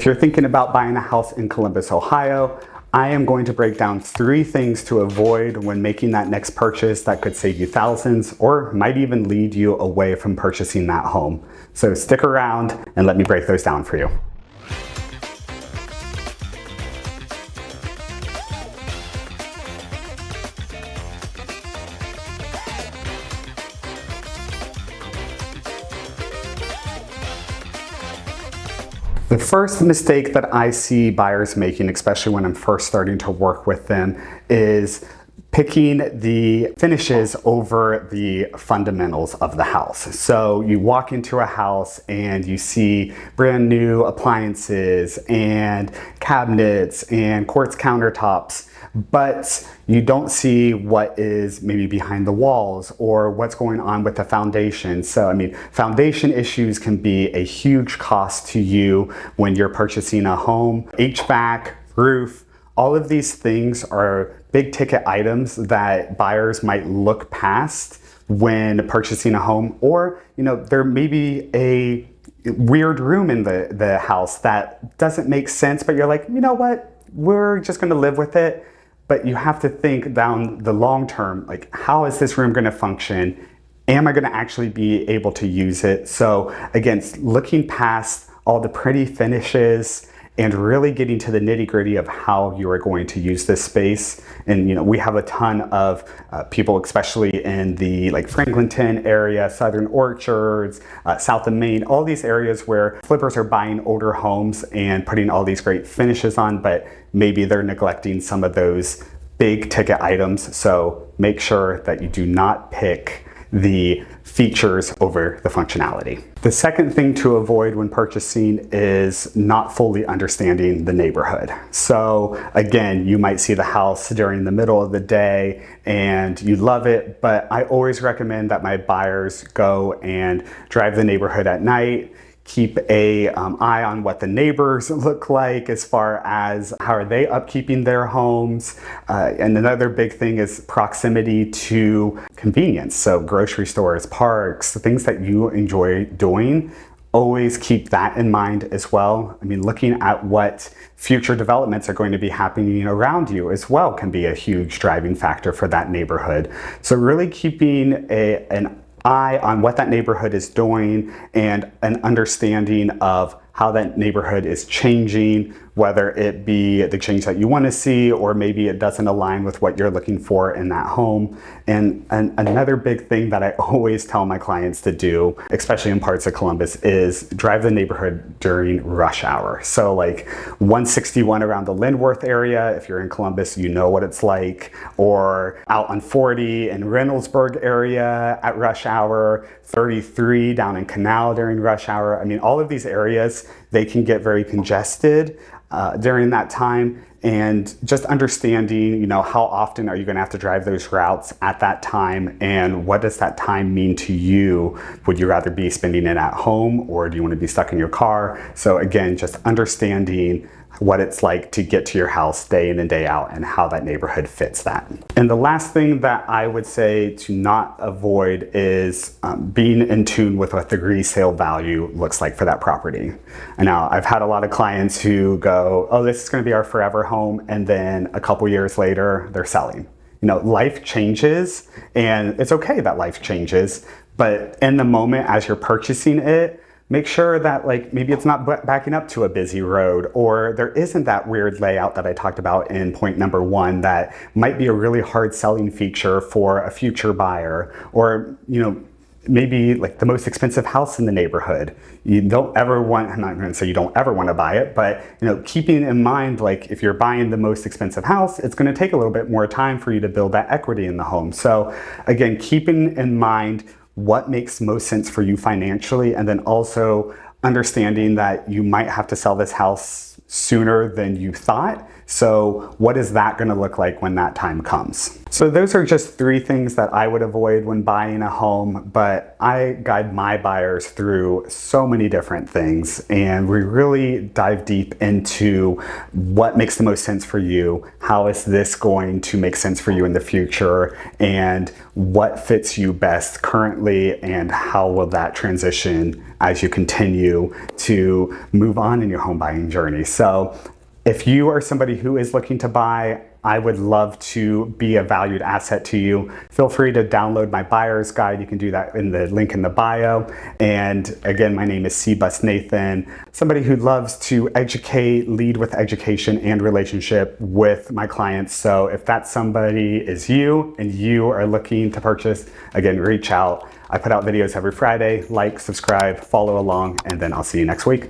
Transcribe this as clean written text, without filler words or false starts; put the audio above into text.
If you're thinking about buying a house in Columbus, Ohio, I am going to break down 3 things to avoid when making that next purchase that could save you thousands or might even lead you away from purchasing that home. So stick around and let me break those down for you. The first mistake that I see buyers making, especially when I'm first starting to work with them, is picking the finishes over the fundamentals of the house. So you walk into a house and you see brand new appliances and cabinets and quartz countertops, but you don't see what is maybe behind the walls or what's going on with the foundation. So, foundation issues can be a huge cost to you when you're purchasing a home. HVAC, roof, all of these things are big ticket items that buyers might look past when purchasing a home, or there may be a weird room in the house that doesn't make sense, but you're like, you know what, we're just going to live with it. But you have to think down the long term, like, how is this room going to function? Am I going to actually be able to use it? So again, looking past all the pretty finishes and really getting to the nitty-gritty of how you are going to use this space. And we have a ton of people, especially in the Franklinton area, Southern Orchards, south of Maine, all these areas where flippers are buying older homes and putting all these great finishes on, but maybe they're neglecting some of those big ticket items. So make sure that you do not pick the features over the functionality. The second thing to avoid when purchasing is not fully understanding the neighborhood. So again, you might see the house during the middle of the day and you love it, but I always recommend that my buyers go and drive the neighborhood at night. Keep a eye on what the neighbors look like as far as how are they upkeeping their homes. And another big thing is proximity to convenience. So grocery stores, parks, things that you enjoy doing, always keep that in mind as well. Looking at what future developments are going to be happening around you as well can be a huge driving factor for that neighborhood. So really keeping an eye on what that neighborhood is doing and an understanding of how that neighborhood is changing, whether it be the change that you want to see or maybe it doesn't align with what you're looking for in that home. And another big thing that I always tell my clients to do, especially in parts of Columbus, is drive the neighborhood during rush hour. So 161 around the Lindworth area, if you're in Columbus, you know what it's like, or out on 40 in Reynoldsburg area at rush hour, 33 down in Canal during rush hour. All of these areas, they can get very congested during that time, and just understanding, how often are you going to have to drive those routes at that time, and what does that time mean to you? Would you rather be spending it at home, or do you want to be stuck in your car? So again, just understanding what it's like to get to your house day in and day out and how that neighborhood fits that. And the last thing that I would say to not avoid is being in tune with what the resale value looks like for that property. And now I've had a lot of clients who go, oh, this is going to be our forever home, and then a couple years later they're selling. Life changes, and it's okay that life changes, but in the moment as you're purchasing it, make sure that maybe it's not backing up to a busy road, or there isn't that weird layout that I talked about in point number 1 that might be a really hard selling feature for a future buyer, or maybe the most expensive house in the neighborhood. You don't ever want, I'm not going to say you don't ever want to buy it, but keeping in mind, if you're buying the most expensive house, it's going to take a little bit more time for you to build that equity in the home. So again, keeping in mind what makes most sense for you financially, and then also understanding that you might have to sell this house sooner than you thought. So what is that going to look like when that time comes? So those are just 3 things that I would avoid when buying a home, but I guide my buyers through so many different things, and we really dive deep into what makes the most sense for you, how is this going to make sense for you in the future, and what fits you best currently, and how will that transition as you continue to move on in your home buying journey. So if you are somebody who is looking to buy, I would love to be a valued asset to you. Feel free to download my buyer's guide. You can do that in the link in the bio. And again, my name is C-Bus Nathan, somebody who loves to educate, lead with education and relationship with my clients. So if that somebody is you and you are looking to purchase, again, reach out. I put out videos every Friday. Like, subscribe, follow along, and then I'll see you next week.